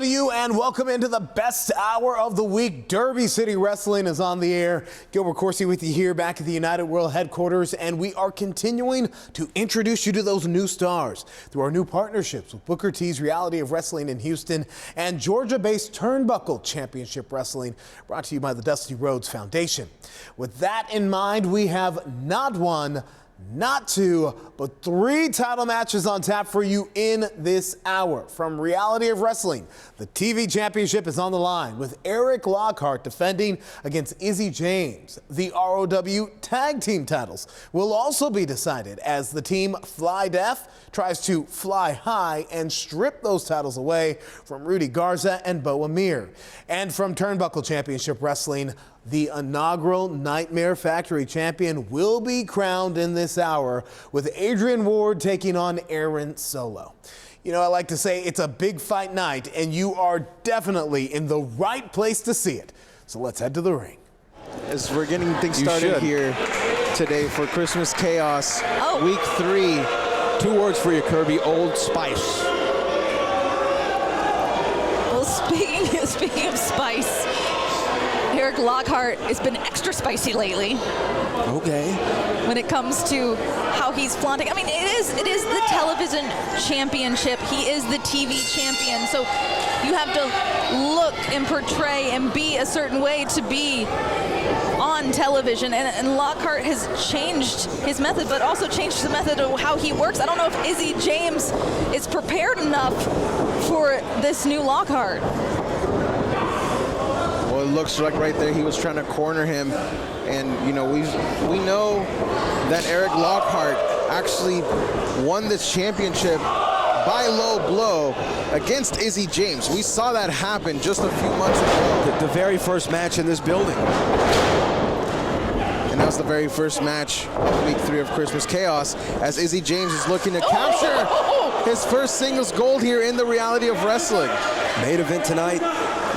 to you and welcome into the best hour of the week. Derby City Wrestling is on the air. Gilbert Corsi with you here back at the United World headquarters, and we are continuing to introduce you to those new stars through our new partnerships with Booker T's Reality of Wrestling in Houston and Georgia-based Turnbuckle Championship Wrestling, brought to you by the Dusty Rhodes Foundation. With that in mind, we have not one, not two, but 3 title matches on tap for you in this hour. From Reality of Wrestling, the TV championship is on the line with Eric Lockhart defending against Izzy James. The ROW tag team titles will also be decided as the team Fly Deaf tries to fly high and strip those titles away from Rudy Garza and Bo Amir. And from Turnbuckle Championship Wrestling, the inaugural Nightmare Factory champion will be crowned in this hour with Adrian Ward taking on Aaron Solo. You know, I like to say it's a big fight night, and you are definitely in the right place to see it. So let's head to the ring. As we're getting things started here today for Christmas Chaos, Week 3. 2 words for you, Kirby: Old Spice. Well, speaking of spice, Eric Lockhart has been extra spicy lately. Okay. When it comes to how he's flaunting, I mean, it is the television championship. He is the TV champion, so you have to look and portray and be a certain way to be on television. And Lockhart has changed his method, but also changed the method of how he works. I don't know if Izzy James is prepared enough for this new Lockhart. Well, it looks like right there he was trying to corner him, and you know we know that Eric Lockhart actually won this championship by low blow against Izzy James. We saw that happen just a few months ago. The very first match in this building. And that's the very first match of Week 3 of Christmas Chaos, as Izzy James is looking to capture his first singles gold here in the Reality of Wrestling. Main event tonight,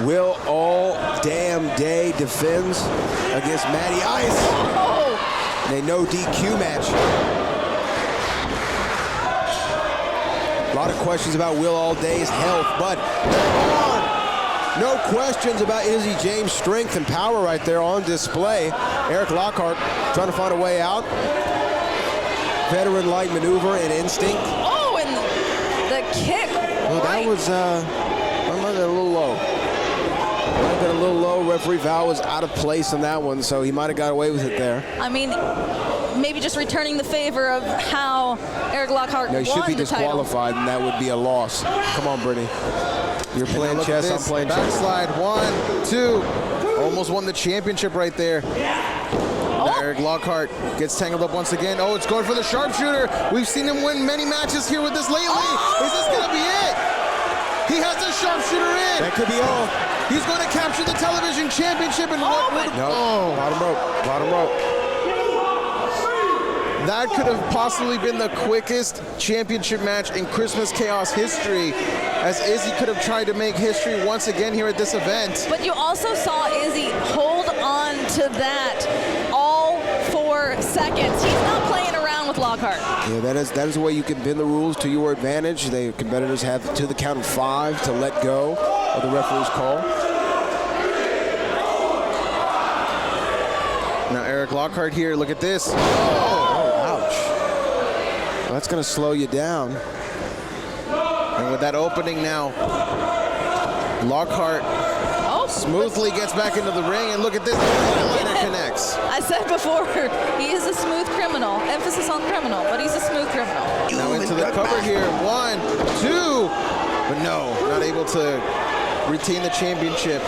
Will All Damn Day defends against Matty Ice in a no DQ match. A lot of questions about Will All Day's health, but no questions about Izzy James' strength and power right there on display. Eric Lockhart trying to find a way out. Veteran-like maneuver and instinct. Oh, and the kick. Well, that was a little low. Might have been a little low. Referee Val was out of place on that one, so he might have got away with it there. I mean, maybe just returning the favor of how Eric Lockhart won the title. He should be disqualified, and that would be a loss. Come on, Brittany. You're playing chess, I'm playing chess. Backslide, 1, 2. Almost won the championship right there. Now Eric Lockhart gets tangled up once again. Oh, it's going for the sharpshooter. We've seen him win many matches here with this lately. Is this going to be it? He has the sharpshooter in. That could be all. He's going to capture the television championship and Bottom rope. That could have possibly been the quickest championship match in Christmas Chaos history, as Izzy could have tried to make history once again here at this event. But you also saw Izzy hold on to that all 4 seconds. He's not playing around with Lockhart. Yeah, that is the way you can bend the rules to your advantage. The competitors have to the count of 5 to let go of the referee's call. Now Eric Lockhart here, look at this. Ouch. Well, that's going to slow you down. And with that opening now, Lockhart smoothly gets back into the ring, and look at this, the headliner connects. I said before, he is a smooth criminal. Emphasis on criminal, but he's a smooth criminal. Now into the cover here, 1, 2, but no, not able to retain the championship.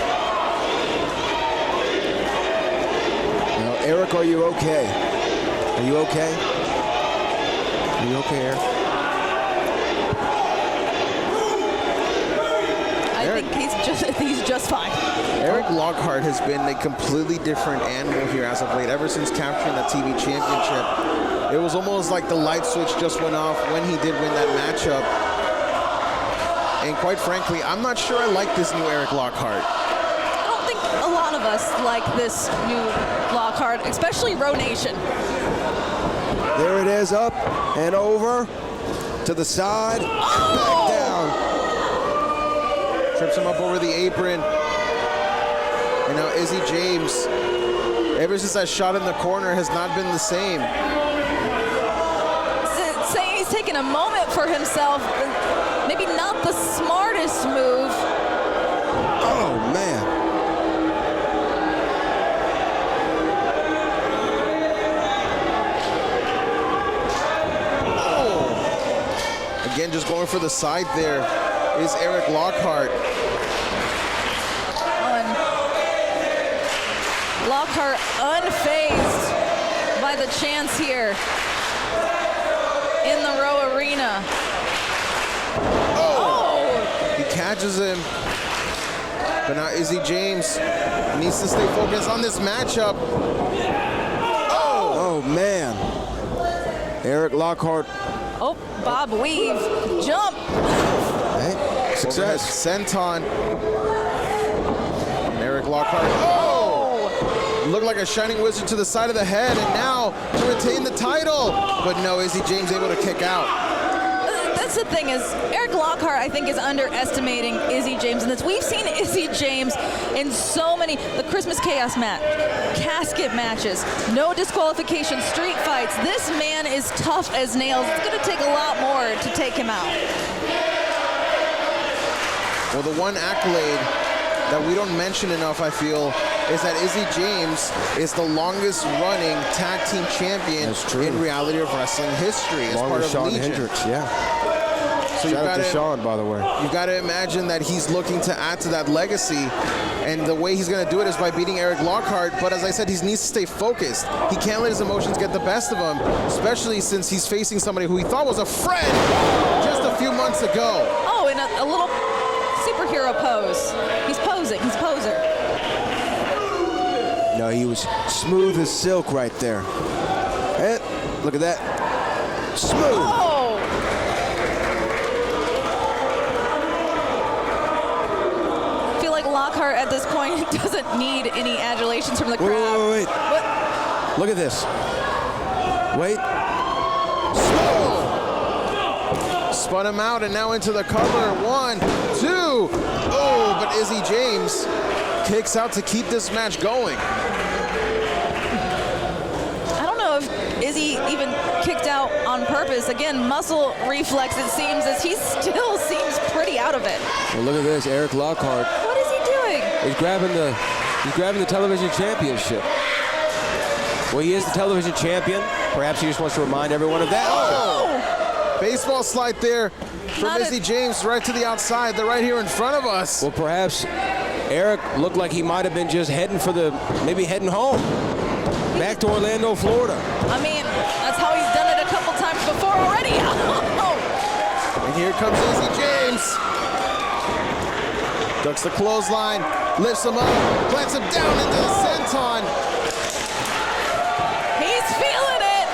Now, Eric, are you okay? Are you okay? Are you okay, Eric? I think he's just fine. Eric Lockhart has been a completely different animal here as of late, ever since capturing that TV championship. It was almost like the light switch just went off when he did win that matchup. And quite frankly, I'm not sure I like this new Eric Lockhart. I don't think a lot of us like this new Lockhart, especially Row Nation. There it is, up and over to the side, and back down. Trips him up over the apron. And now Izzy James, ever since that shot in the corner, has not been the same. Saying he's taking a moment for himself, maybe not the smartest move. Oh, man. Oh. Again, just going for the side there is Eric Lockhart. Lockhart unfazed by the chance here in the Row Arena. He catches him. But now Izzy James needs to stay focused on this matchup. Oh, man. Eric Lockhart. Oh, Bob weave, jump. Hey, Success. Senton. And Eric Lockhart. Looked like a shining wizard to the side of the head, and now to retain the title. But no, Izzy James able to kick out. That's the thing is, Eric Lockhart, I think, is underestimating Izzy James. And we've seen Izzy James in so many, the Christmas Chaos match, casket matches, no disqualification, street fights. This man is tough as nails. It's going to take a lot more to take him out. Well, the one accolade that we don't mention enough, I feel, is that Izzy James is the longest running tag team champion in reality of wrestling history as part of Shawn Legion. Hendricks, yeah. So Shout out to Shawn, by the way. You've got to imagine that he's looking to add to that legacy, and the way he's going to do it is by beating Eric Lockhart. But as I said, he needs to stay focused. He can't let his emotions get the best of him, especially since he's facing somebody who he thought was a friend just a few months ago. Oh, in a little superhero pose. He's posing. He's poser. No, he was smooth as silk right there. And look at that. Smooth. Oh! I feel like Lockhart at this point doesn't need any adulations from the crowd. Wait. What? Look at this. Wait. Spun him out and now into the cover. 1, 2. Oh, but Izzy James kicks out to keep this match going. I don't know if Izzy even kicked out on purpose. Again, muscle reflex, it seems, as he still seems pretty out of it. Well, look at this, Eric Lockhart. What is he doing? He's grabbing the television championship. Well, he is the television champion. Perhaps he just wants to remind everyone of that. Oh! Baseball slide there from Not Izzy James right to the outside. They're right here in front of us. Well, perhaps Eric looked like he might have been just heading home. Back to Orlando, Florida. I mean, that's how he's done it a couple times before already. Oh. And here comes Izzy James. Ducks the clothesline, lifts him up, plants him down into the senton. He's feeling it.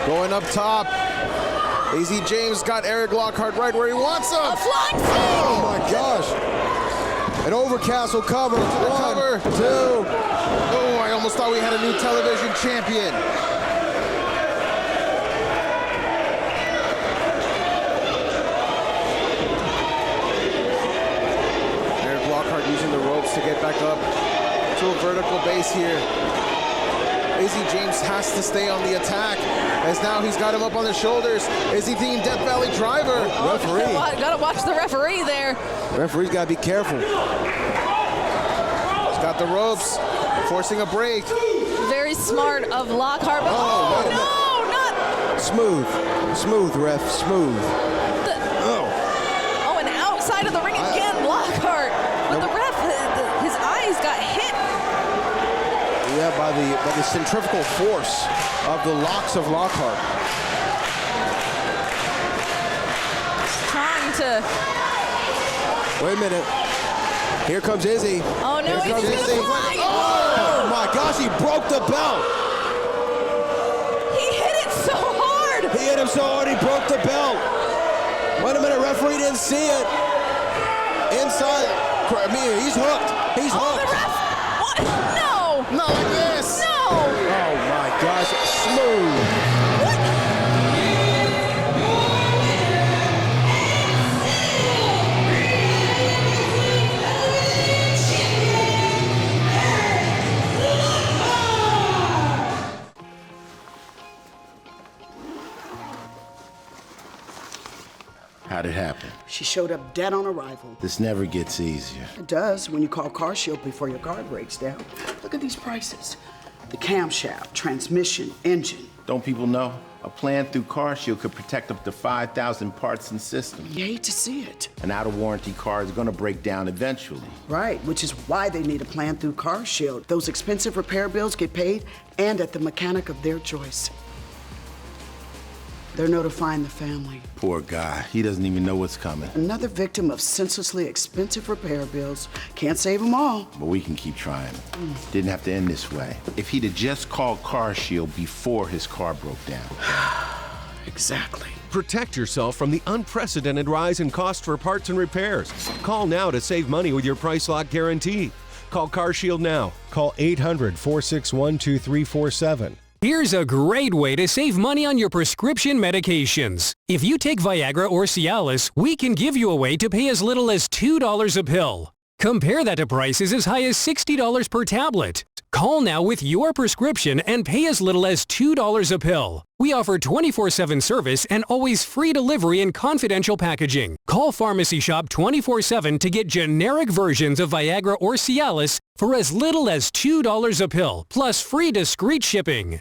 Going up top. Izzy James got Eric Lockhart right where he wants him. A flying sink. Oh my gosh. An overcastle cover. To the cover. 1, 2. Oh, I almost thought we had a new television champion. Eric Lockhart using the ropes to get back up to a vertical base here. Izzy James has to stay on the attack, as now he's got him up on the shoulders. Is he thinking Death Valley Driver? Referee. Gotta watch the referee there. Referee's got to be careful. He's got the ropes, forcing a break. Very smart of Lockhart. But no, not. Smooth, ref, smooth. Oh, and outside of the ring again, Lockhart. But the ref, his eyes got hit. Yeah, by the centrifugal force of the locks of Lockhart. Trying to. Wait a minute. Here comes Izzy. Oh no, Here he's comes gonna Izzy. fly. Oh my gosh, he broke the belt. He hit it so hard. He hit him so hard he broke the belt. Wait a minute, referee didn't see it. Inside, I mean, he's hooked. He's Oh, the hooked. ref. What? No. Not like this. No. Oh my gosh, smooth. How'd it happen? She showed up dead on arrival. This never gets easier. It does when you call CarShield before your car breaks down. Look at these prices. The camshaft, transmission, engine. Don't people know? A plan through CarShield could protect up to 5,000 parts and systems. You hate to see it. An out-of-warranty car is gonna break down eventually. Right, which is why they need a plan through CarShield. Those expensive repair bills get paid and at the mechanic of their choice. They're notifying the family. Poor guy, he doesn't even know what's coming. Another victim of senselessly expensive repair bills. Can't save them all. But we can keep trying. Didn't have to end this way. If he'd have just called CarShield before his car broke down. Exactly. Protect yourself from the unprecedented rise in cost for parts and repairs. Call now to save money with your price lock guarantee. Call CarShield now. Call 800-461-2347. Here's a great way to save money on your prescription medications. If you take Viagra or Cialis, we can give you a way to pay as little as $2 a pill. Compare that to prices as high as $60 per tablet. Call now with your prescription and pay as little as $2 a pill. We offer 24/7 service and always free delivery and confidential packaging. Call Pharmacy Shop 24/7 to get generic versions of Viagra or Cialis for as little as $2 a pill, plus free discreet shipping.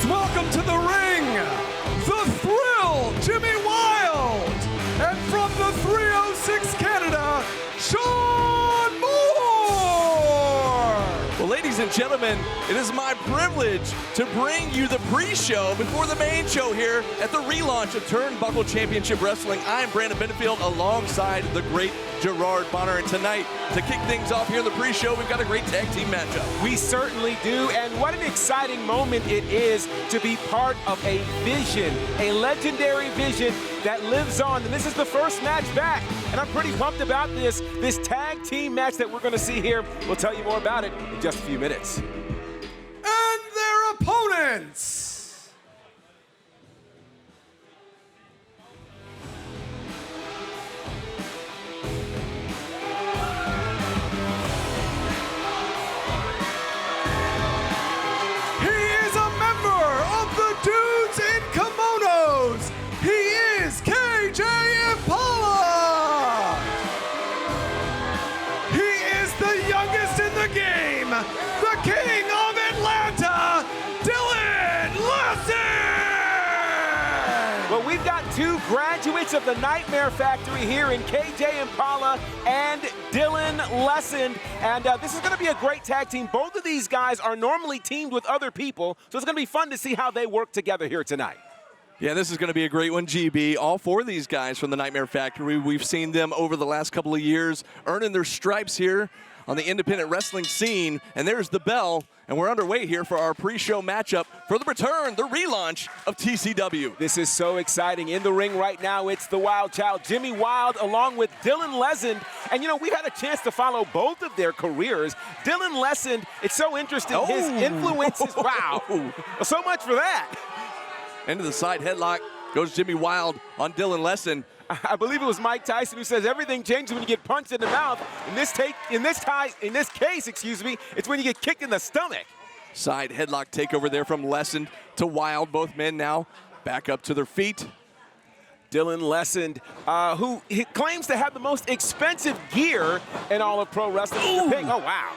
Welcome to the ring, the Thrill, Jimmy Wild, and from the 306 Canada, Sean Moore. Well, ladies and gentlemen, it is my privilege to bring you the pre-show before the main show here at the relaunch of Turnbuckle Championship Wrestling. I am Brandon Benefield alongside the great Gerard Bonner, and tonight, to kick things off here in the pre-show, we've got a great tag team matchup. We certainly do, and what an exciting moment it is to be part of a vision, a legendary vision that lives on. And this is the first match back, and I'm pretty pumped about this tag team match that we're going to see here. We'll tell you more about it in just a few minutes. And their opponents. Dudes in kimonos, he is KJ Impala. He is the youngest in the game, the king of Atlanta, Dylan Lesson. Well, we've got two graduates of the Nightmare Factory here in KJ Impala and Dylan Lesson. And this is going to be a great tag team. Both of these guys are normally teamed with other people, so it's going to be fun to see how they work together here tonight. Yeah, this is going to be a great one, GB. All four of these guys from the Nightmare Factory, we've seen them over the last couple of years earning their stripes here on the independent wrestling scene. And there's the bell, and we're underway here for our pre-show matchup for the return, the relaunch of TCW. This is so exciting. In the ring right now, it's the Wild Child, Jimmy Wild, along with Dylan Lesson. And, you know, we've had a chance to follow both of their careers. Dylan Lesson, it's so interesting. His influences, wow. So much for that. Into the side headlock goes Jimmy Wild on Dylan Lesson. I believe it was Mike Tyson who says everything changes when you get punched in the mouth. In this case, it's when you get kicked in the stomach. Side headlock takeover there from Lesson to Wild. Both men now back up to their feet. Dylan Lesson, who claims to have the most expensive gear in all of pro wrestling. Oh, wow.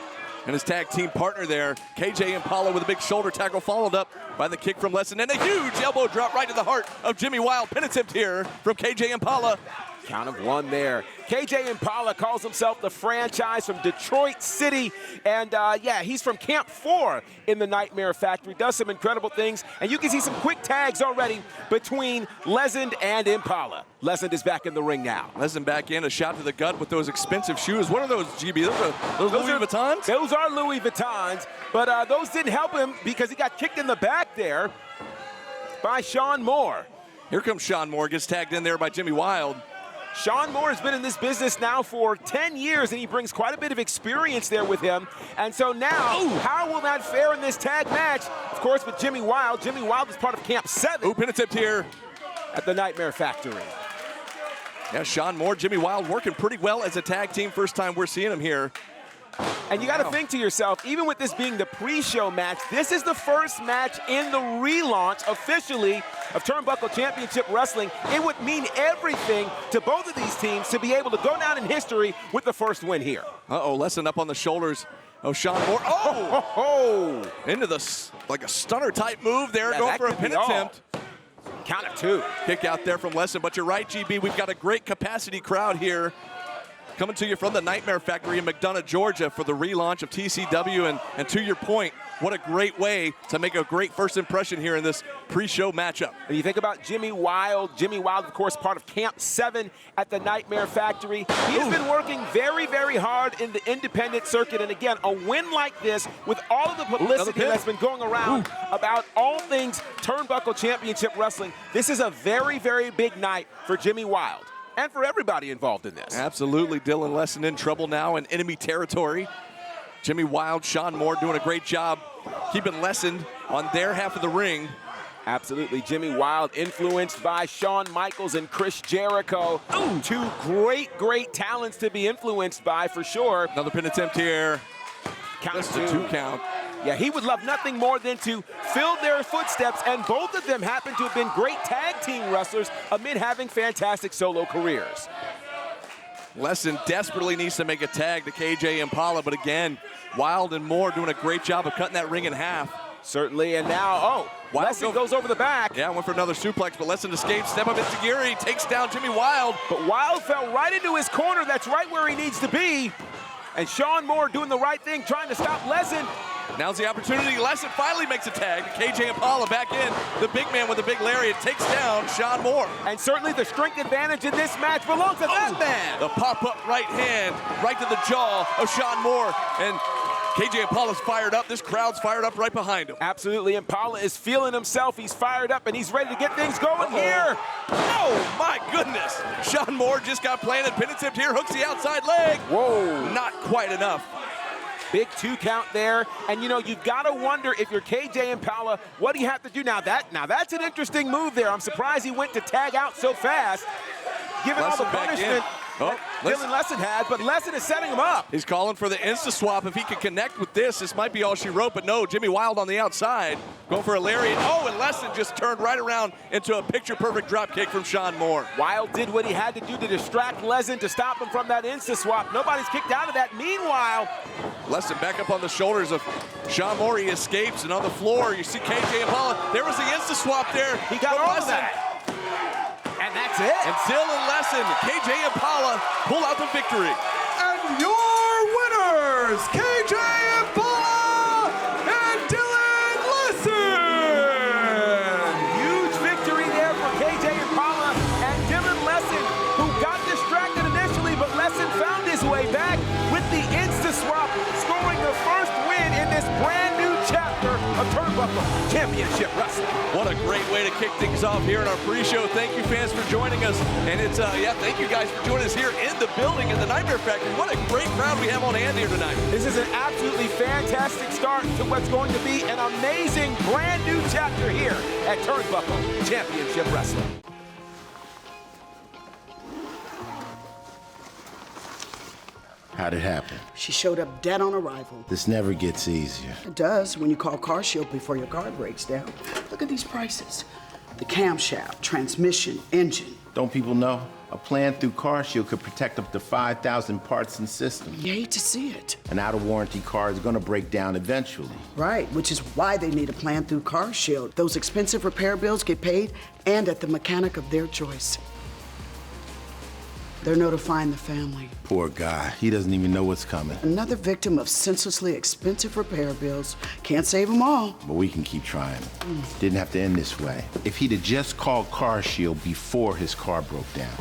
And his tag team partner there, KJ Impala, with a big shoulder tackle, followed up by the kick from Lesson, and a huge elbow drop right to the heart of Jimmy Wild. Pin attempt here from KJ Impala. Count of one there. KJ Impala calls himself the franchise from Detroit City. And yeah, he's from Camp 4 in the Nightmare Factory. Does some incredible things. And you can see some quick tags already between Lesend and Impala. Lesend is back in the ring now. Lesend back in, a shot to the gut with those expensive shoes. What are those, GB? Those Louis Vuittons? Those are Louis Vuittons. But those didn't help him because he got kicked in the back there by Sean Moore. Here comes Sean Moore, gets tagged in there by Jimmy Wild. Sean Moore has been in this business now for 10 years, and he brings quite a bit of experience there with him. And so now, how will that fare in this tag match? Of course, with Jimmy Wild. Jimmy Wild is part of Camp 7. Pin attempt here at the Nightmare Factory. Yeah, Sean Moore, Jimmy Wild working pretty well as a tag team. First time we're seeing them here. And you got to think to yourself, even with this being the pre-show match, this is the first match in the relaunch officially of Turnbuckle Championship Wrestling. It would mean everything to both of these teams to be able to go down in history with the first win here. Uh-oh, lesson up on the shoulders of Sean Moore. Oh! Into the, like a stunner type move there, Yeah, going for a pin attempt. Count of 2. Kick out there from Lesson, but you're right, GB. We've got a great capacity crowd here coming to you from the Nightmare Factory in McDonough, Georgia for the relaunch of TCW. And to your point, what a great way to make a great first impression here in this pre-show matchup. And you think about Jimmy Wild, of course, part of Camp 7 at the Nightmare Factory. He's been working very, very hard in the independent circuit. And again, a win like this with all of the publicity that's been going around about all things Turnbuckle Championship Wrestling, this is a very, very big night for Jimmy Wild and for everybody involved in this. Absolutely. Dylan Lesson in trouble now in enemy territory. Jimmy Wild, Sean Moore doing a great job keeping Lesson on their half of the ring. Absolutely. Jimmy Wild influenced by Shawn Michaels and Chris Jericho. Two great, great talents to be influenced by for sure. Another pin attempt here. Count a 2 count. Yeah, he would love nothing more than to fill their footsteps, and both of them happen to have been great tag team wrestlers amid having fantastic solo careers. Lesson desperately needs to make a tag to KJ Impala, but again, Wild and Moore doing a great job of cutting that ring in half. Certainly, and now, Lesson goes over the back. Yeah, went for another suplex, but Lesson escapes. Step up into gear, he takes down Jimmy Wild. But Wild fell right into his corner. That's right where he needs to be. And Sean Moore doing the right thing, trying to stop Lesson. Now's the opportunity. Lesson finally makes a tag. KJ Impala back in. The big man with the big lariat takes down Sean Moore. And certainly the strength advantage in this match belongs to that man. The pop-up right hand right to the jaw of Sean Moore. And KJ Impala's fired up. This crowd's fired up right behind him. Absolutely. Impala is feeling himself. He's fired up, and he's ready to get things going here. Oh, my goodness. Sean Moore just got planted. Pin attempt here. Hooks the outside leg. Whoa. Not quite enough. Big 2 count there. And, you know, you've got to wonder if you're KJ Impala, what do you have to do now? That's an interesting move there. I'm surprised he went to tag out so fast, given all the punishment Dylan Lesson had, but Lesson is setting him up. He's calling for the insta-swap. If he can connect with this might be all she wrote, but no, Jimmy Wild on the outside, going for a lariat. Oh, and Lesson just turned right around into a picture-perfect drop kick from Sean Moore. Wild did what he had to do to distract Lesson to stop him from that insta-swap. Nobody's kicked out of that. Meanwhile, Lesson back up on the shoulders of Sean Moore. He escapes, and on the floor, you see KJ Impala. There was the insta-swap there. He got all of that. And that's it. And Dylan Lesson, KJ Impala pull out the victory. And your winners, KJ Impala and Dylan Lesson. Huge victory there for KJ Impala and Dylan Lesson, who got distracted initially, but Lesson found his way back with the insta-swap, scoring the first win in this brand new chapter of Turnbuckle Championship Wrestling. What a great way to kick things off here in our pre-show. Thank you, fans, for joining us. And it's, thank you guys for joining us here in the building in the Nightmare Factory. What a great crowd we have on hand here tonight. This is an absolutely fantastic start to what's going to be an amazing brand new chapter here at Turnbuckle Championship Wrestling. How'd it happen? She showed up dead on arrival. This never gets easier. It does when you call CarShield before your car breaks down. Look at these prices. The camshaft, transmission, engine. Don't people know? A plan through CarShield could protect up to 5,000 parts and systems. You hate to see it. An out-of-warranty car is gonna break down eventually. Right, which is why they need a plan through CarShield. Those expensive repair bills get paid and at the mechanic of their choice. They're notifying the family. Poor guy. He doesn't even know what's coming. Another victim of senselessly expensive repair bills. Can't save them all. But we can keep trying. Didn't have to end this way. If he'd have just called CarShield before his car broke down.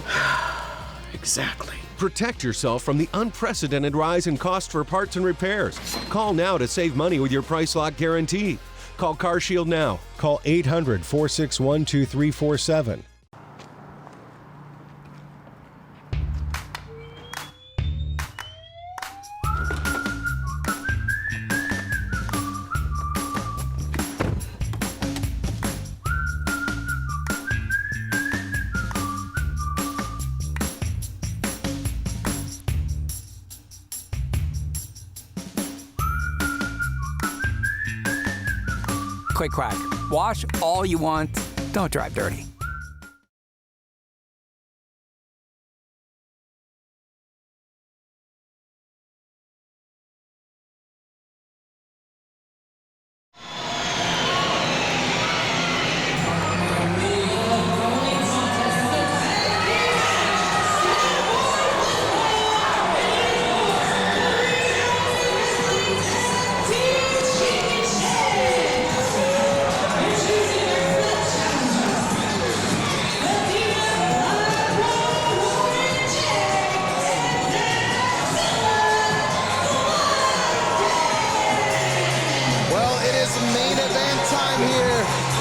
Exactly. Protect yourself from the unprecedented rise in cost for parts and repairs. Call now to save money with your price lock guarantee. Call CarShield now. Call 800-461-2347. quick crack. Wash all you want. Don't drive dirty.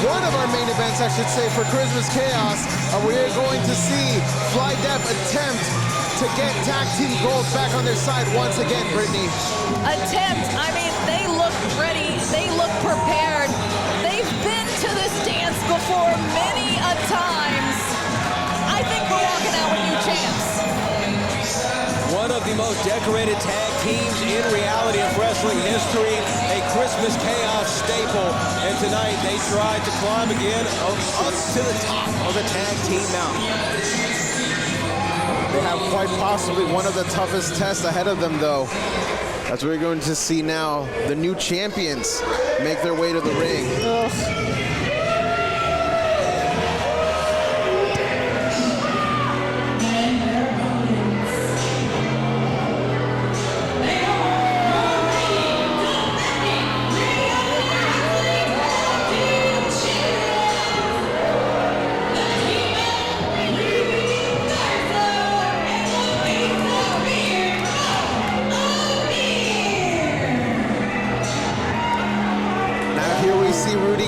One of our main events, I should say, for Christmas Chaos. We are going to see Fly Def attempt to get tag team gold back on their side once again, Brittany. Attempt, I mean, they look ready, they look prepared. They've been to this dance before many a times. I think we're walking out with new champs. One of the most decorated tag teams in reality of wrestling history, a Christmas Chaos staple, and tonight they tried to climb again up to the top of the tag team mountain. They have quite possibly one of the toughest tests ahead of them, though. As we're going to see now, the new champions make their way to the ring. Ugh.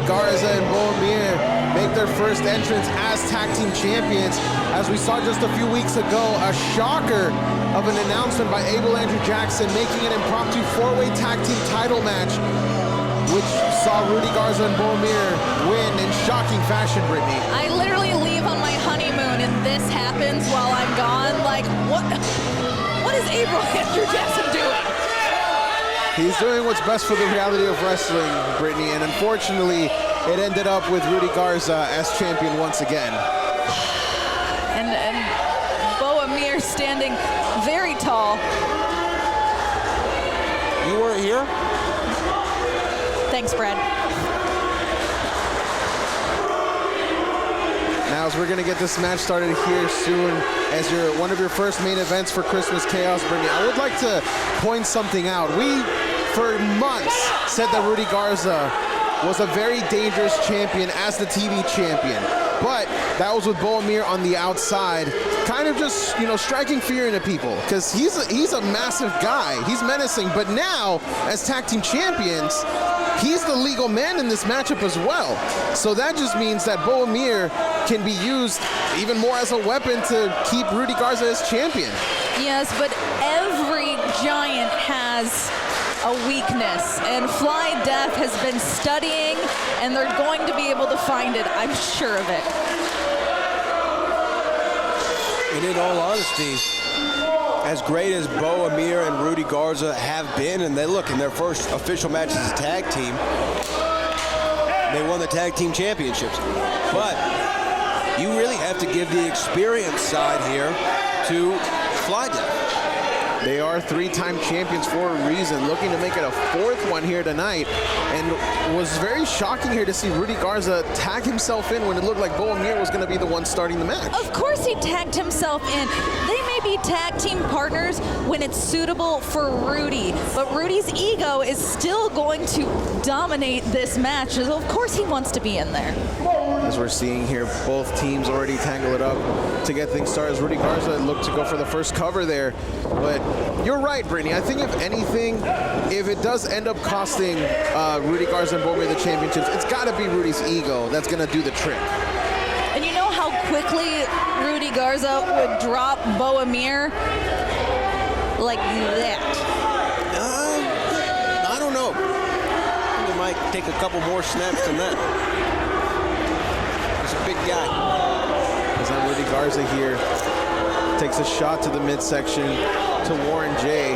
Garza and Boamir make their first entrance as tag team champions. As we saw just a few weeks ago, a shocker of an announcement by Abel Andrew Jackson making an impromptu four-way tag team title match, which saw Rudy Garza and Boamir win in shocking fashion, Brittany. I literally leave on my honeymoon and this happens while I'm gone. Like, what is Abel Andrew Jackson doing? He's doing what's best for the reality of wrestling, Brittany, and unfortunately, it ended up with Rudy Garza as champion once again. And Boamir standing very tall. You weren't here? Thanks, Brad. Now, as we're going to get this match started here soon, as one of your first main events for Christmas Chaos, Brittany, I would like to point something out. We, for months, said that Rudy Garza was a very dangerous champion as the TV champion. But that was with Boamir on the outside, kind of just, striking fear into people, because he's a massive guy. He's menacing. But now, as tag team champions, he's the legal man in this matchup as well. So that just means that Boamir can be used even more as a weapon to keep Rudy Garza as champion. Yes, but every giant has a weakness, and Fly Def has been studying, and they're going to be able to find it. I'm sure of it. And in all honesty, as great as Boamir and Rudy Garza have been, and they look in their first official matches as a tag team, they won the tag team championships. But you really have to give the experience side here to Fly Def. They are three-time champions for a reason, looking to make it a fourth one here tonight. And was very shocking here to see Rudy Garza tag himself in when it looked like Boamir was going to be the one starting the match. Of course he tagged himself in. They may be tag team partners when it's suitable for Rudy, but Rudy's ego is still going to dominate this match. So of course he wants to be in there. As we're seeing here, both teams already tangle it up to get things started. As Rudy Garza looked to go for the first cover there. But you're right, Brittany. I think if anything, if it does end up costing Rudy Garza and Boamir the championships, it's got to be Rudy's ego that's going to do the trick. And you know how quickly Rudy Garza would drop Boamir? Like that. I don't know. I think it might take a couple more snaps than that. He's a big guy. As now Rudy Garza here takes a shot to the midsection to Warren J.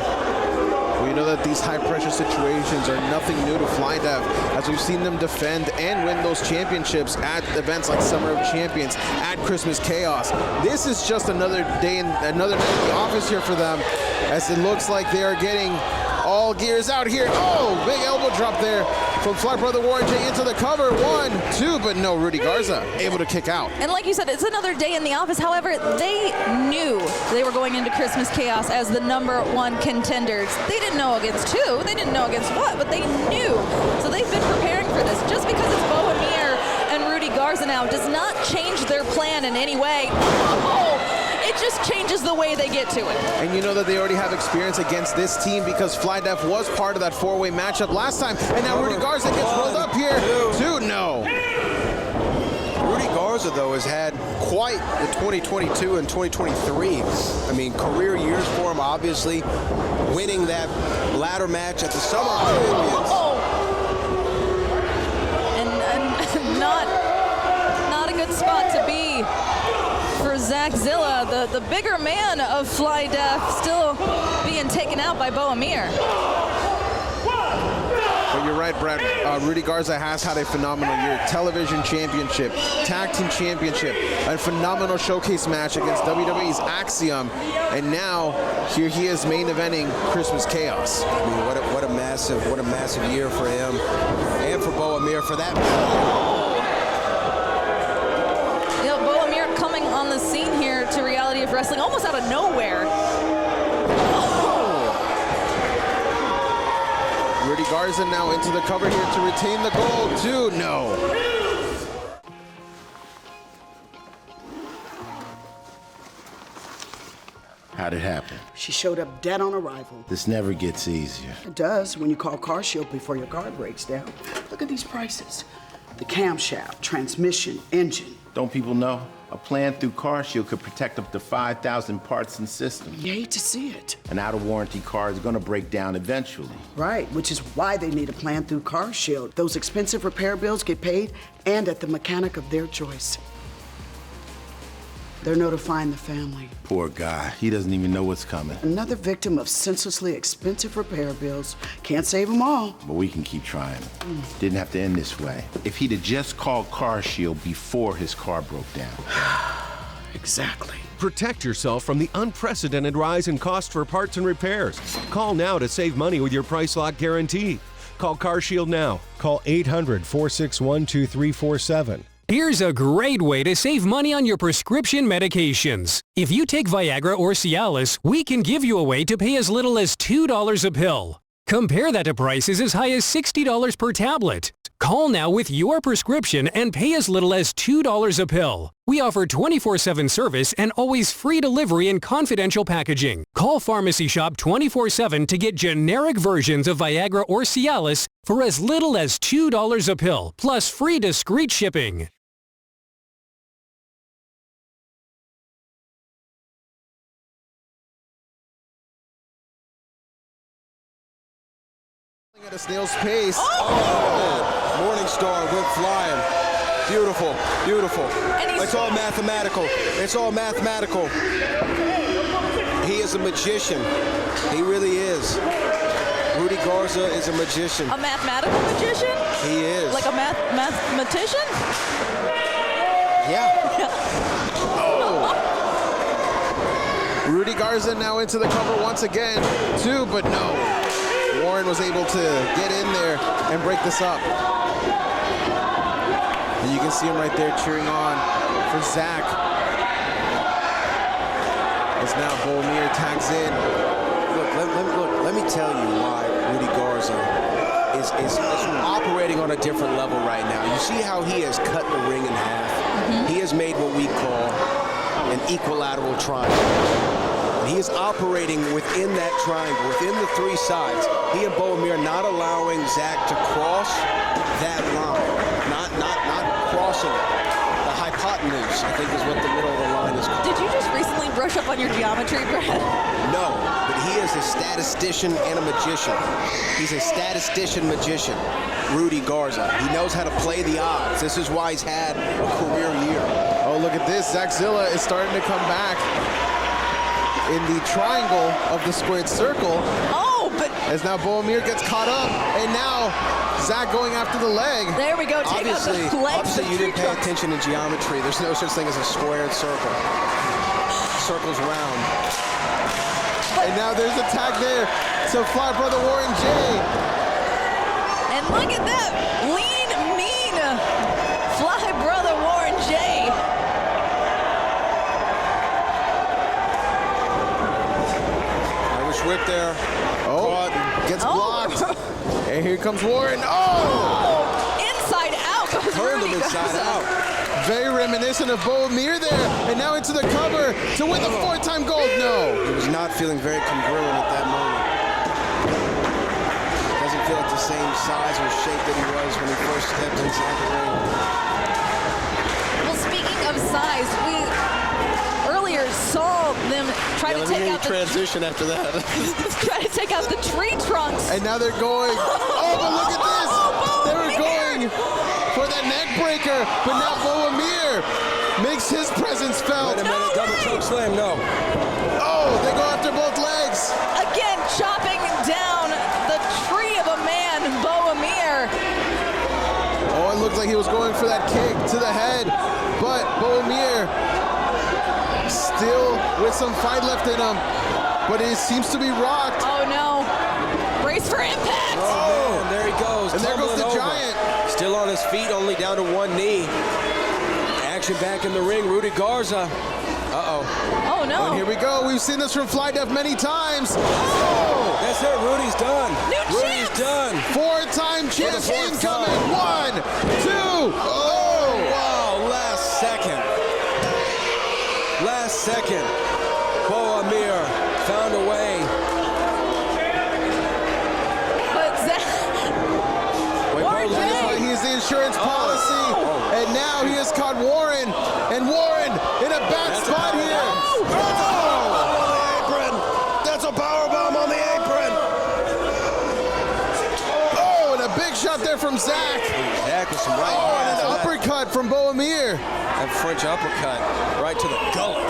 We know that these high-pressure situations are nothing new to FlyDev, as we've seen them defend and win those championships at events like Summer of Champions, at Christmas Chaos. This is just another day in the office here for them, as it looks like they are getting all gears out here. Oh, big elbow drop there from Fly Brother Warren J into the cover. 1, 2, but no, Rudy Garza able to kick out. And like you said, it's another day in the office. However, they knew they were going into Christmas Chaos as the #1 contenders. They didn't know against who, they didn't know against what, but they knew. So they've been preparing for this. Just because it's Bo Amir and Rudy Garza now does not change their plan in any way. It just changes the way they get to it. And you know that they already have experience against this team because FlyDev was part of that 4-way matchup last time. And now Rudy Garza gets rolled up here. 2, no. Rudy Garza, though, has had quite the 2022 and 2023. I mean, career years for him, obviously. Winning that ladder match at the Summer Champions. And not a good spot to be for Zach Zilla, the bigger man of FlyDev, still being taken out by Bo Amir. But you're right, Brett. Rudy Garza has had a phenomenal year. Television championship, tag team championship, a phenomenal showcase match against WWE's Axiom, and now here he is main eventing Christmas Chaos. I mean, what a massive year for him, and for Bo Amir for that matter. You know, Bo Amir coming on the scene here to Reality of Wrestling almost out of nowhere. Rudy Garza now into the cover here to retain the gold. 2, no. How'd it happen? She showed up dead on arrival. This never gets easier. It does when you call CarShield before your car breaks down. Look at these prices. The camshaft, transmission, engine. Don't people know? A plan through CarShield could protect up to 5,000 parts and systems. You hate to see it. An out-of-warranty car is gonna break down eventually. Right, which is why they need a plan through CarShield. Those expensive repair bills get paid and at the mechanic of their choice. They're notifying the family. Poor guy, he doesn't even know what's coming. Another victim of senselessly expensive repair bills. Can't save them all. But we can keep trying. Didn't have to end this way. If he'd have just called CarShield before his car broke down. Exactly. Protect yourself from the unprecedented rise in cost for parts and repairs. Call now to save money with your price lock guarantee. Call CarShield now. Call 800-461-2347. Here's a great way to save money on your prescription medications. If you take Viagra or Cialis, we can give you a way to pay as little as $2 a pill. Compare that to prices as high as $60 per tablet. Call now with your prescription and pay as little as $2 a pill. We offer 24/7 service and always free delivery and confidential packaging. Call Pharmacy Shop 24/7 to get generic versions of Viagra or Cialis for as little as $2 a pill, plus free discreet shipping. At a snail's pace. Oh! Morningstar went flying. Beautiful, beautiful. It's all mathematical. It's all mathematical. He is a magician. He really is. Rudy Garza is a magician. A mathematical magician? He is. Like a mathematician? Yeah. Rudy Garza now into the cover once again. 2, but no. Warren was able to get in there and break this up. And you can see him right there cheering on for Zach. As now Bo Amir tags in. Look, let me tell you why Rudy Garza is operating on a different level right now. You see how he has cut the ring in half? He has made what we call an equilateral triangle. He is operating within that triangle, within the 3 sides. He and Bo Amir not allowing Zach to cross that line, not crossing it. The hypotenuse, I think, is what the middle of the line is called. Did you just recently brush up on your geometry, Brad? No, but he is a statistician and a magician. He's a statistician magician, Rudy Garza. He knows how to play the odds. This is why he's had a career year. Oh, look at this. Zach Zilla is starting to come back in the triangle of the squared circle. Oh, As now Bohemir gets caught up, and now Zach going after the leg. There we go, take out the legs. Obviously you didn't pay attention to geometry. There's no such thing as a squared circle. Circles round. And now there's a tag there to Fly Brother Warren J. And look at that, lean, mean Fly Brother Warren J. Irish whip there. Oh, gets blocked. And here comes Warren. Oh! Inside out goes Turned him Rudy inside Garza. out. Very reminiscent of Bohemir there. And now into the cover to win the 4-time gold. No. He was not feeling very congruent at that moment. Doesn't feel like the same size or shape that he was when he first stepped inside the ring. Well, speaking of size, we earlier saw them try to take out the transition after that. try to take out the tree trunks. And now they're going. Oh, but look at this. They were going for that neck breaker, but now Bohemir makes his presence felt. Wait a minute, double choke slam, no. Oh, they go after both legs. Again, chopping down the tree of a man, Bohemir. Oh, it looked like he was going for that kick to the head, but Bohemir still with some fight left in him, but he seems to be rocked. Oh no, brace for impact. Oh, man, there he goes. And there goes the tumbling over. Giant. Still on his feet, only down to one knee. Action back in the ring, Rudy Garza. Uh-oh. Oh no. And here we go. We've seen this from Fly Def many times. Oh, that's it. Rudy's done. Rudy's done. 4-time champ For the fourth incoming. time. 1, 2. Oh, wow. Last second. Last second. Bohemir found a way. But Zach, Warren That is why J. he is the insurance policy. And now he has caught Warren. And Warren in a bad spot here. That's a powerbomb on the apron. Oh, and a big shot there from Zach. Zach with some right Oh, and hands. an uppercut from Bohemir. That French uppercut right to the gullet.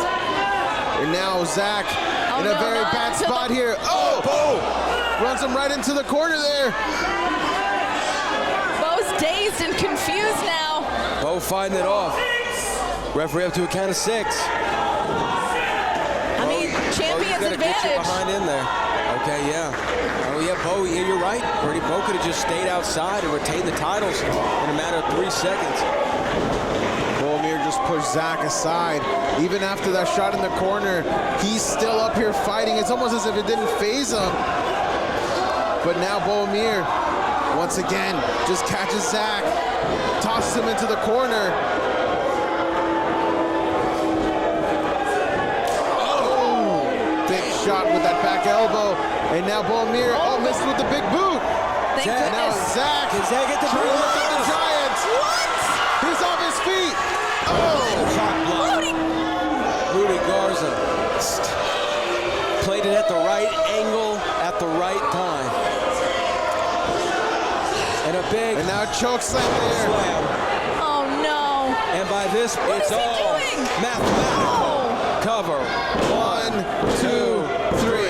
And now Zach in a no, very not bad to spot the- here. Oh, runs him right into the corner there. Bo's dazed and confused now. Bo fighting it off. Referee up to a count of 6. I mean, champion's Get you advantage. behind in there. Okay, yeah. Oh, yeah, Bo, yeah, you're right. Bo could have just stayed outside and retained the titles in a matter of 3 seconds. Bohemir just pushed Zach aside. Even after that shot in the corner, he's still up here fighting. It's almost as if it didn't faze him. But now Bohemir, once again, just catches Zach, tosses him into the corner. Oh, big shot with that back elbow. And now Bohemir, missed with the big boot. Thank And now goodness. Zach, Can Zach get the trying to lift up the Giants. What? He's off his feet. Oh, Rudy. Rudy Garza played it at the right angle at the right time. And a big and now choke slam there. slam. Oh no. And by this, What it's is he all doing? mathematical. Cover. 1, 2, 3.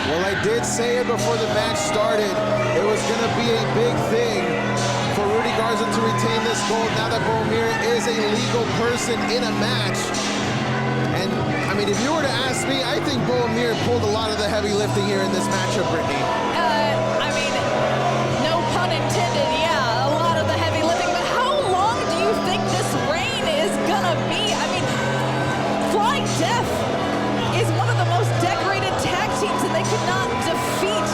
Well, I did say it before the match started. It was going to be a big thing for Rudy Garza to retain this gold now that Bohemir is a legal person in a match. And, I mean, if you were to ask me, I think Bohemir pulled a lot of the heavy lifting here in this matchup, Brittany. I mean, no pun intended, yeah, a lot of the heavy lifting, but how long do you think this reign is gonna be? I mean, Flying Death is one of the most decorated tag teams, and they could not defeat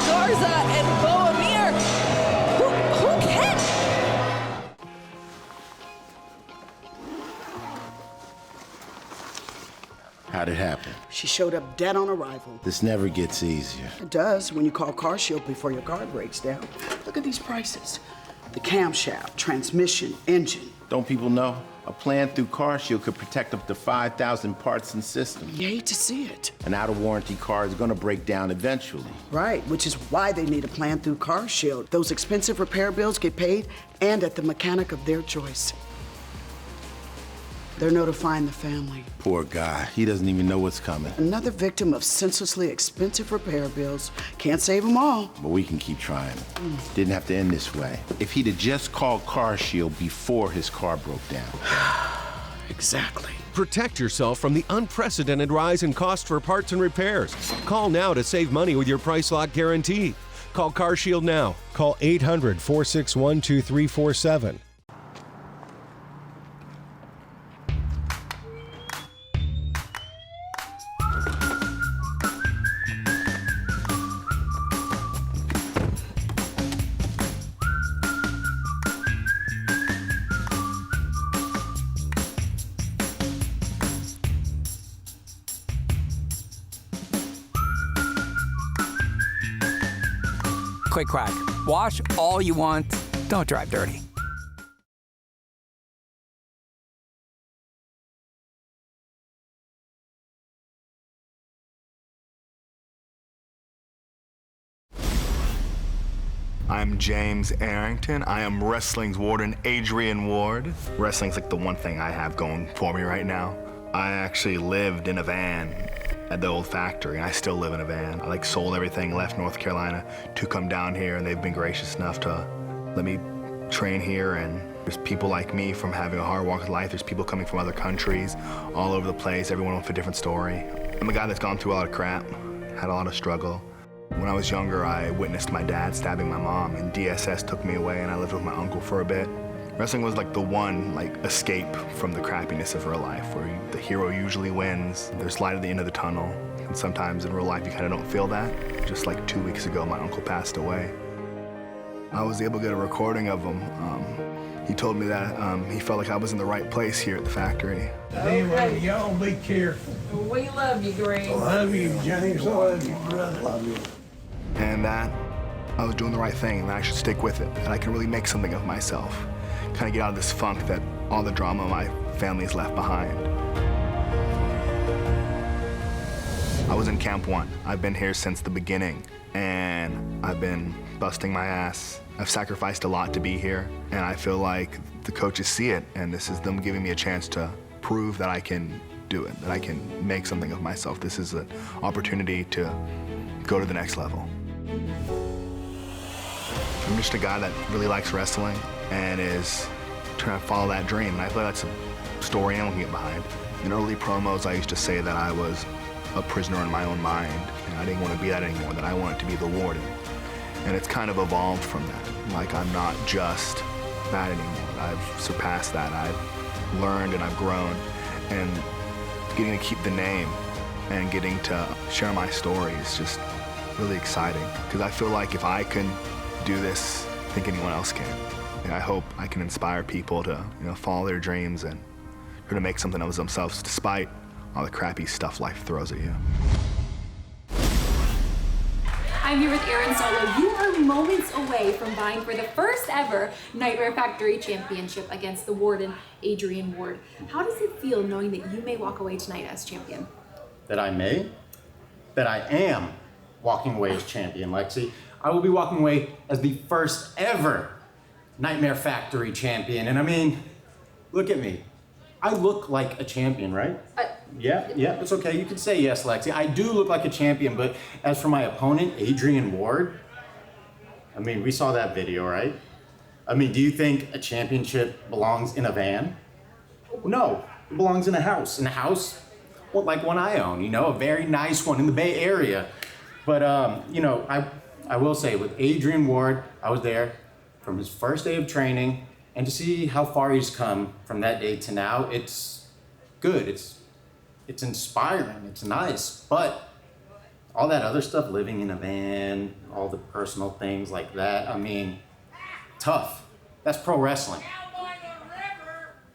Garza and Bohemir. Who can? How'd it happen? She showed up dead on arrival. This never gets easier. It does when you call CarShield before your car breaks down. Look at these prices. The camshaft, transmission, engine. Don't people know? A plan through CarShield could protect up to 5,000 parts and systems. You hate to see it. An out-of-warranty car is gonna break down eventually. Right, which is why they need a plan through CarShield. Those expensive repair bills get paid and at the mechanic of their choice. They're notifying the family. Poor guy, he doesn't even know what's coming. Another victim of senselessly expensive repair bills. Can't save them all. But we can keep trying. Didn't have to end this way. If he'd have just called CarShield before his car broke down. Exactly. Protect yourself from the unprecedented rise in cost for parts and repairs. Call now to save money with your price lock guarantee. Call CarShield now. Call 800-461-2347. Quick quack. Wash all you want. Don't drive dirty. I'm James Arrington. I am wrestling's warden, Adrian Ward. Wrestling's like the one thing I have going for me right now. I actually lived in a van at the old factory. I still live in a van. I sold everything, left North Carolina to come down here, and they've been gracious enough to let me train here. And there's people like me from having a hard walk of life. There's people coming from other countries, all over the place, everyone with a different story. I'm a guy that's gone through a lot of crap, had a lot of struggle. When I was younger, I witnessed my dad stabbing my mom, and DSS took me away, and I lived with my uncle for a bit. Wrestling was the one escape from the crappiness of real life, where the hero usually wins. There's light at the end of the tunnel, and sometimes in real life you kind of don't feel that. Just 2 weeks ago, my uncle passed away. I was able to get a recording of him. He told me that he felt like I was in the right place here at the factory. Anyway, y'all be careful. We love you, Green. I love you, James. I love you, brother. Love you. And that I was doing the right thing, and I should stick with it, and I can really make something of myself. Kind of get out of this funk that all the drama my family's left behind. I was in Camp 1. I've been here since the beginning, and I've been busting my ass. I've sacrificed a lot to be here, and I feel like the coaches see it, and this is them giving me a chance to prove that I can do it, that I can make something of myself. This is an opportunity to go to the next level. I'm just a guy that really likes wrestling and is trying to follow that dream. And I feel like that's a story anyone can get behind. In early promos, I used to say that I was a prisoner in my own mind, and I didn't want to be that anymore, that I wanted to be the warden. And it's kind of evolved from that. I'm not just that anymore. I've surpassed that. I've learned and I've grown. And getting to keep the name and getting to share my story is just really exciting. Because I feel like if I can do this, I think anyone else can. And I hope I can inspire people to, follow their dreams and try to make something of themselves despite all the crappy stuff life throws at you. I'm here with Aaron Solo. You are moments away from vying for the first ever Nightmare Factory Championship against the Warden, Adrian Ward. How does it feel knowing that you may walk away tonight as champion? That I may? That I am walking away as champion, Lexi. I will be walking away as the first ever Nightmare Factory champion. And I mean, look at me. I look like a champion, right? Yeah, it's okay. You can say yes, Lexi. I do look like a champion, but as for my opponent, Adrian Ward, I mean, we saw that video, right? I mean, do you think a championship belongs in a van? No, it belongs in a house. In a house, well, like one I own, a very nice one in the Bay Area. But, I will say, with Adrian Ward, I was there from his first day of training, and to see how far he's come from that day to now, it's good. It's inspiring. It's nice. But all that other stuff, living in a van, all the personal things like that, I mean, tough. That's pro wrestling.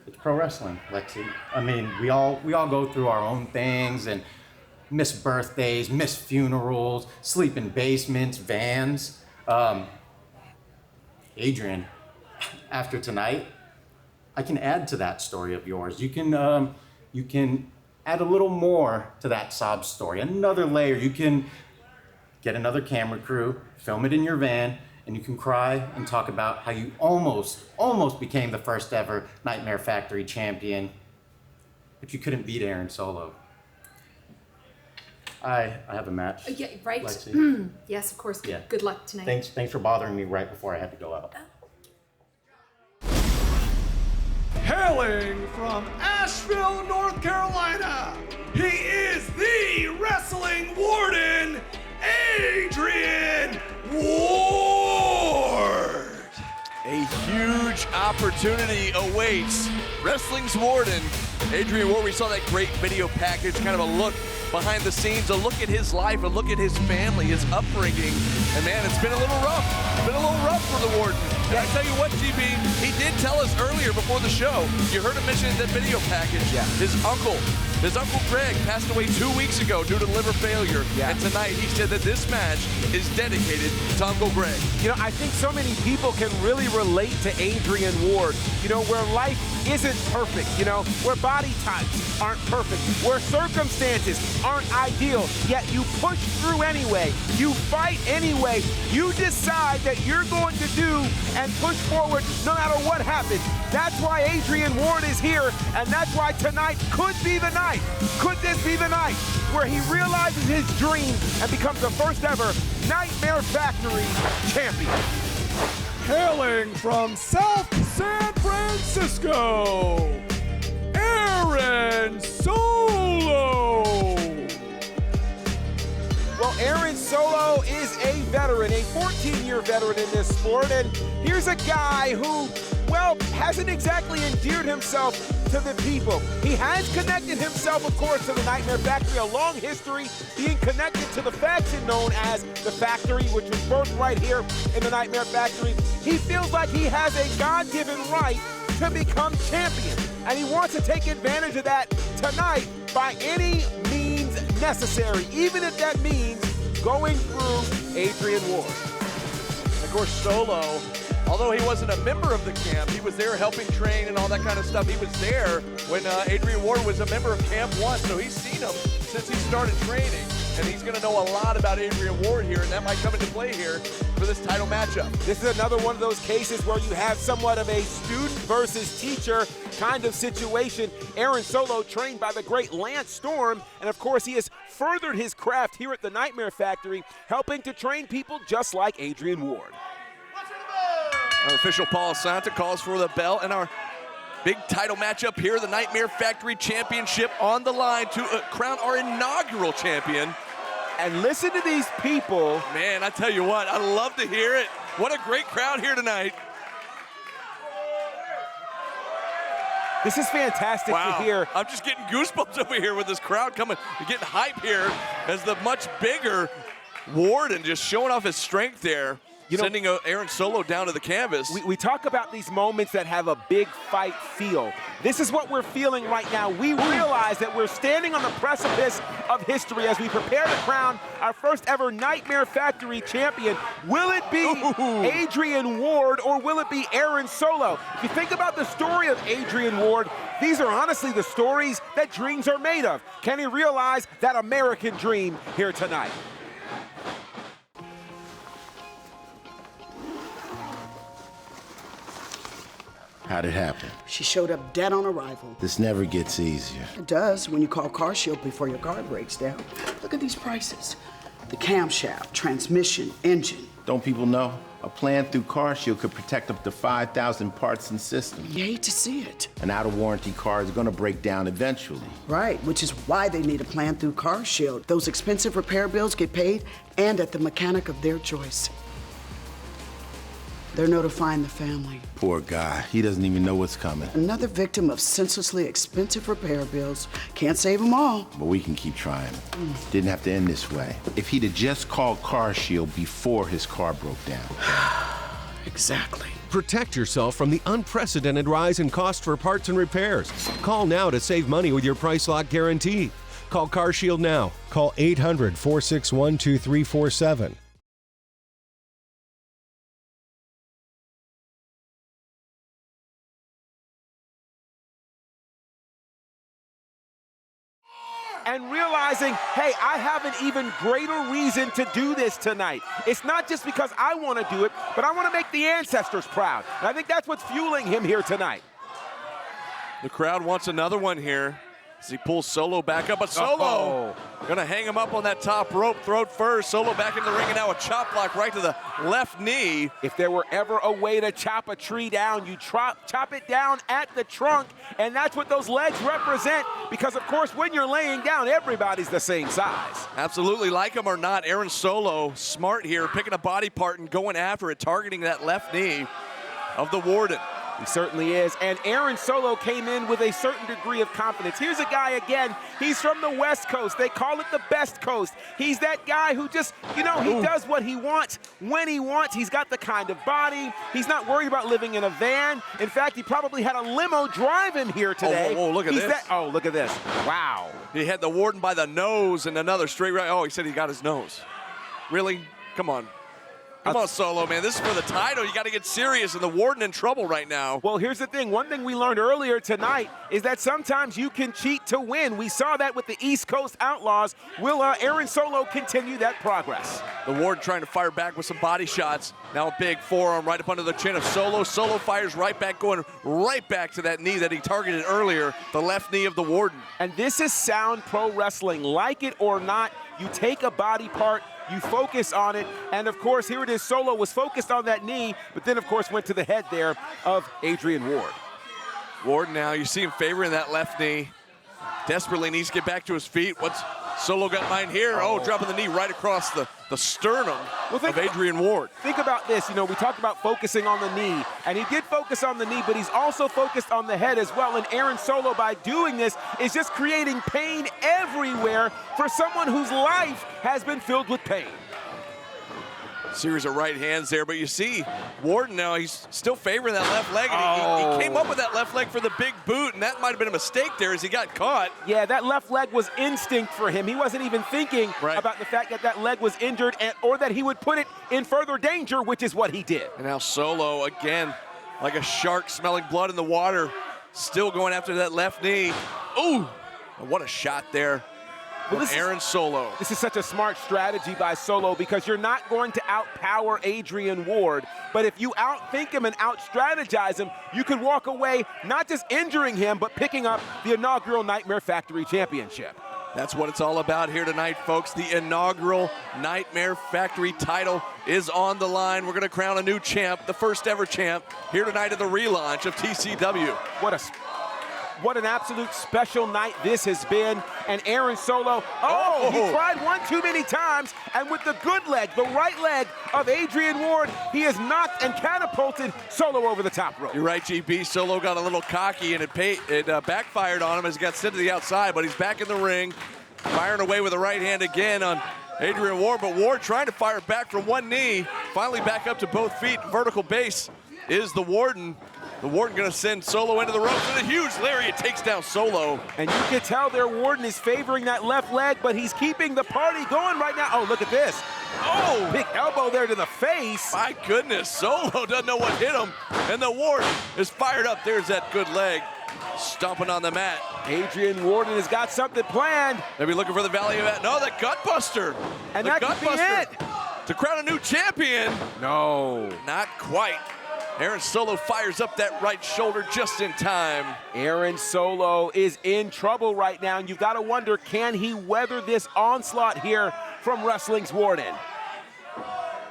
It's pro wrestling, Lexi. I mean, we all go through our own things and miss birthdays, miss funerals, sleep in basements, vans. Adrian, after tonight, I can add to that story of yours. You can add a little more to that sob story, another layer. You can get another camera crew, film it in your van, and you can cry and talk about how you almost became the first ever Nightmare Factory champion, but you couldn't beat Aaron Solo. I have a match. Yeah, right. Lexi. Yes, of course. Yeah. Good luck tonight. Thanks for bothering me right before I had to go out. Hailing from Asheville, North Carolina, he is the Wrestling Warden, Adrian Ward. A huge opportunity awaits Wrestling's Warden, Adrian Ward. We saw that great video package, kind of a look behind the scenes, a look at his life, a look at his family, his upbringing. And man, it's been a little rough. It's been a little rough for the Warden. And I tell you what, GB, he did tell us earlier before the show, you heard him mention in that video package, his uncle Greg passed away 2 weeks ago due to liver failure. And tonight he said that this match is dedicated to Uncle Greg. You know, I think so many people can really relate to Adrian Ward, you know, where life isn't perfect, you know, where body types aren't perfect, where circumstances aren't ideal, yet you push through anyway, you fight anyway, you decide that you're going to do and push forward no matter what happens. That's why Adrian Ward is here, and that's why tonight could be the night. Could this be the night where he realizes his dream and becomes the first ever Nightmare Factory champion? Hailing from South San Francisco, Aaron Solo. Well, Aaron Solo is a veteran, a 14-year veteran in this sport, and here's a guy who, well, hasn't exactly endeared himself to the people. He has connected himself, of course, to the Nightmare Factory, a long history being connected to the faction known as the Factory, which was birthed right here in the Nightmare Factory. He feels like he has a God-given right to become champion, and he wants to take advantage of that tonight by any means necessary, even if that means going through Adrian Ward. Of course, Solo, although he wasn't a member of the camp, he was there helping train and all that kind of stuff. He was there when Adrian Ward was a member of Camp 1, so he's seen him since he started training, and he's going to know a lot about Adrian Ward here, and that might come into play here for this title matchup. This is another one of those cases where you have somewhat of a student versus teacher kind of situation. Aaron Solo, trained by the great Lance Storm, and of course he has furthered his craft here at the Nightmare Factory, helping to train people just like Adrian Ward. Our official Paul Santa calls for the bell, and our big title matchup here, the Nightmare Factory Championship on the line to crown our inaugural champion. And listen to these people. Man, I tell you what, I love to hear it. What a great crowd here tonight. This is fantastic to hear. I'm just getting goosebumps over here with this crowd coming, getting hype here as the much bigger Warden just showing off his strength there. Sending Aaron Solo down to the canvas. We talk about these moments that have a big fight feel. This is what we're feeling right now. We realize that we're standing on the precipice of history as we prepare to crown our first ever Nightmare Factory champion. Will it be Adrian Ward or will it be Aaron Solo? If you think about the story of Adrian Ward, these are honestly the stories that dreams are made of. Can he realize that American dream here tonight? How'd it happen? She showed up dead on arrival. This never gets easier. It does when you call CarShield before your car breaks down. Look at these prices. The camshaft, transmission, engine. Don't people know? A plan through CarShield could protect up to 5,000 parts and systems. You hate to see it. An out-of-warranty car is gonna break down eventually. Right, which is why they need a plan through CarShield. Those expensive repair bills get paid and at the mechanic of their choice. They're notifying the family. Poor guy. He doesn't even know what's coming. Another victim of senselessly expensive repair bills. Can't save them all. But we can keep trying. Didn't have to end this way. If he'd have just called CarShield before his car broke down. Exactly. Protect yourself from the unprecedented rise in cost for parts and repairs. Call now to save money with your price lock guarantee. Call CarShield now. Call 800-461-2347. and realizing, hey, I have an even greater reason to do this tonight. It's not just because I want to do it, but I want to make the ancestors proud. And I think that's what's fueling him here tonight. The crowd wants another one here as he pulls Solo back up, but Solo gonna hang him up on that top rope, throat first. Solo back in the ring, and now a chop block right to the left knee. If there were ever a way to chop a tree down, you chop it down at the trunk, and that's what those legs represent, because of course when you're laying down, everybody's the same size. Absolutely, like him or not, Aaron Solo, smart here, picking a body part and going after it, targeting that left knee of the Warden. He certainly is, and Aaron Solo came in with a certain degree of confidence. Here's a guy, again, he's from the West Coast. They call it the best coast. He's that guy who just, you know, he does what he wants, when he wants. He's got the kind of body. He's not worried about living in a van. In fact, he probably had a limo drive him here today. Oh, look at this. Oh, look at this. Wow. He had the Warden by the nose and another straight right. Oh, he said he got his nose. Really? Come on. Come on, Solo, man. This is for the title. You got to get serious, and the Warden in trouble right now. Well, here's the thing. One thing we learned earlier tonight is that sometimes you can cheat to win. We saw that with the East Coast Outlaws. Will Aaron Solo continue that progress? The Warden trying to fire back with some body shots. Now a big forearm right up under the chin of Solo. Solo fires right back, going right back to that knee that he targeted earlier, the left knee of the Warden. And this is sound pro wrestling. Like it or not, you take a body part, you focus on it, and of course, here it is. Solo was focused on that knee, but then, of course, went to the head there of Adrian Ward. Ward now, you see him favoring that left knee. Desperately needs to get back to his feet. What's Solo got in mind here? Oh, dropping the knee right across the sternum of Adrian Ward. Think about this. You know, we talked about focusing on the knee, and he did focus on the knee, but he's also focused on the head as well. And Aaron Solo, by doing this, is just creating pain everywhere for someone whose life has been filled with pain. Series of right hands there, but you see Warden now, he's still favoring that left leg, and he came up with that left leg for the big boot, and that might have been a mistake there as he got caught. Yeah, that left leg was instinct for him. He wasn't even thinking about the fact that that leg was injured or that he would put it in further danger, which is what he did. And now Solo, again, like a shark smelling blood in the water, still going after that left knee. Ooh, what a shot there. Well, Aaron Solo. This is such a smart strategy by Solo, because you're not going to outpower Adrian Ward, but if you outthink him and out-strategize him, you could walk away not just injuring him, but picking up the inaugural Nightmare Factory Championship. That's what it's all about here tonight, folks. The inaugural Nightmare Factory title is on the line. We're going to crown a new champ, the first ever champ, here tonight at the relaunch of TCW. What an absolute special night this has been. And Aaron Solo, he tried one too many times, and with the good leg, the right leg of Adrian Ward, he has knocked and catapulted Solo over the top rope. You're right, GB. Solo got a little cocky, and it backfired on him as he got sent to the outside, but he's back in the ring, firing away with the right hand again on Adrian Ward, but Ward trying to fire back from one knee, finally back up to both feet. Vertical base is the Warden. The Warden gonna send Solo into the ropes with a huge lariat, takes down Solo. And you can tell their Warden is favoring that left leg, but he's keeping the party going right now. Oh, look at this. Oh, big elbow there to the face. My goodness, Solo doesn't know what hit him, and the Warden is fired up. There's that good leg, stomping on the mat. Adrian Warden has got something planned. Maybe looking for the value of that. No, the Gutbuster. And that could be it. To crown a new champion. No. Not quite. Aaron Solo fires up that right shoulder just in time. Aaron Solo is in trouble right now, and you've got to wonder, can he weather this onslaught here from Wrestling's Warden?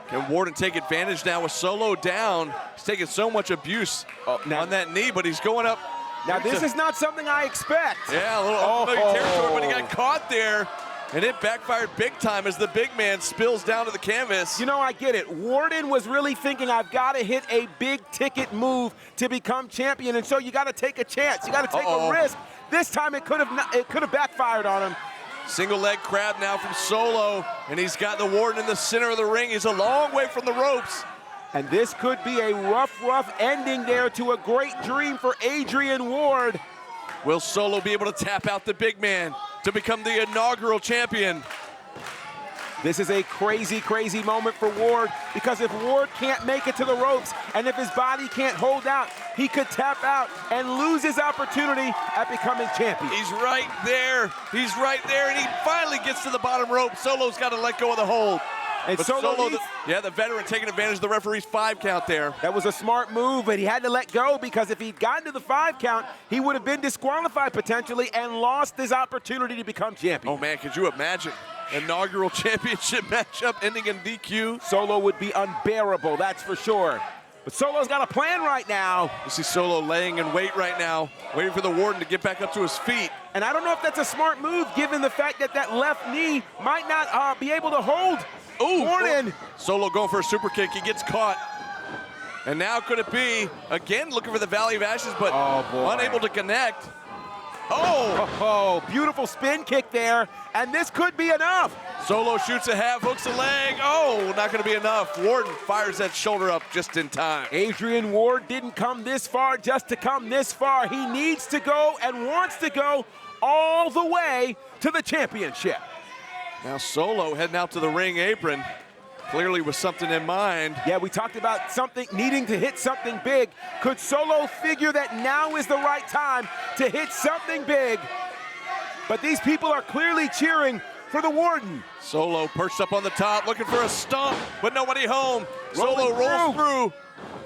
Can Warden take advantage now with Solo down? He's taking so much abuse on that knee, but he's going up. Now, this is not something I expect. Yeah, a little unfamiliar territory, but he got caught there. And it backfired big time as the big man spills down to the canvas. You know, I get it. Warden was really thinking, I've got to hit a big ticket move to become champion, and so you got to take a chance. You got to take a risk. This time it could have backfired on him. Single leg crab now from Solo, and he's got the Warden in the center of the ring. He's a long way from the ropes. And this could be a rough ending there to a great dream for Adrian Ward. Will Solo be able to tap out the big man to become the inaugural champion? This is a crazy, crazy moment for Ward, because if Ward can't make it to the ropes and if his body can't hold out, he could tap out and lose his opportunity at becoming champion. He's right there. He's right there, and he finally gets to the bottom rope. Solo's got to let go of the hold. And but Solo the veteran taking advantage of the referee's 5 count there. That was a smart move, but he had to let go, because if he'd gotten to the 5 count, he would have been disqualified potentially and lost his opportunity to become champion. Oh man, could you imagine? Inaugural championship matchup ending in DQ. Solo would be unbearable, that's for sure. But Solo's got a plan right now. You see Solo laying in wait right now, waiting for the Warden to get back up to his feet. And I don't know if that's a smart move, given the fact that that left knee might not be able to hold Warden. Solo going for a super kick. He gets caught. And now could it be, again, looking for the Valley of Ashes, but unable to connect. Oh, beautiful spin kick there, and this could be enough. Solo shoots a half, hooks a leg. Oh, not going to be enough. Warden fires that shoulder up just in time. Adrian Ward didn't come this far just to come this far. He needs to go and wants to go all the way to the championship. Now Solo heading out to the ring apron, clearly with something in mind. Yeah, we talked about something, needing to hit something big. Could Solo figure that now is the right time to hit something big? But these people are clearly cheering for the Warden. Solo perched up on the top, looking for a stomp, but nobody home. Solo rolls through,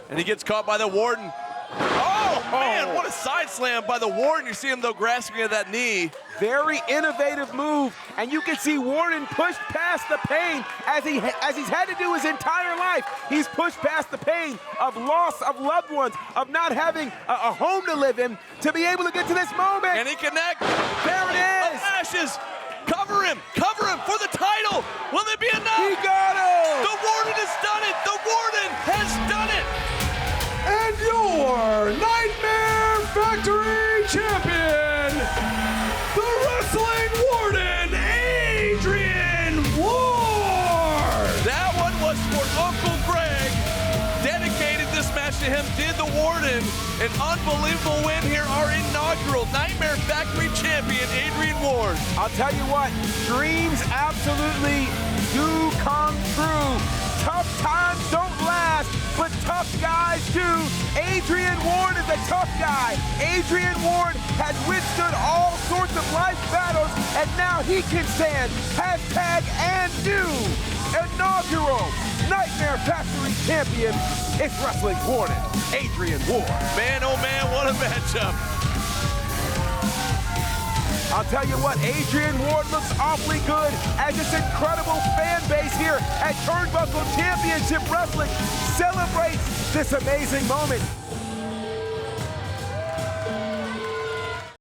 and he gets caught by the Warden. Oh, man, what a side slam by the Warden. You see him, though, grasping at that knee. Very innovative move, and you can see Warden push past the pain as he's had to do his entire life. He's pushed past the pain of loss of loved ones, of not having a home to live in, to be able to get to this moment. And he connects. There it is. Ashes. Cover him for the title. Will it be enough? He got him. The Warden has done it. The Warden has done it. And your Nightmare Factory champion, the Wrestling Warden, Adrian Ward. That one was for Uncle Greg. Dedicated this match to him, did the Warden. An unbelievable win here, our inaugural Nightmare Factory champion, Adrian Ward. I'll tell you what, dreams absolutely do come true. Tough times don't last, but tough guys do. Adrian Ward is a tough guy. Adrian Ward has withstood all sorts of life battles, and now he can stand. Hashtag and do. Inaugural Nightmare Factory champion is Wrestling Warden, Adrian Ward. Man, oh man, what a matchup. I'll tell you what, Adrian Ward looks awfully good as this incredible fan base here at Turnbuckle Championship Wrestling celebrates this amazing moment.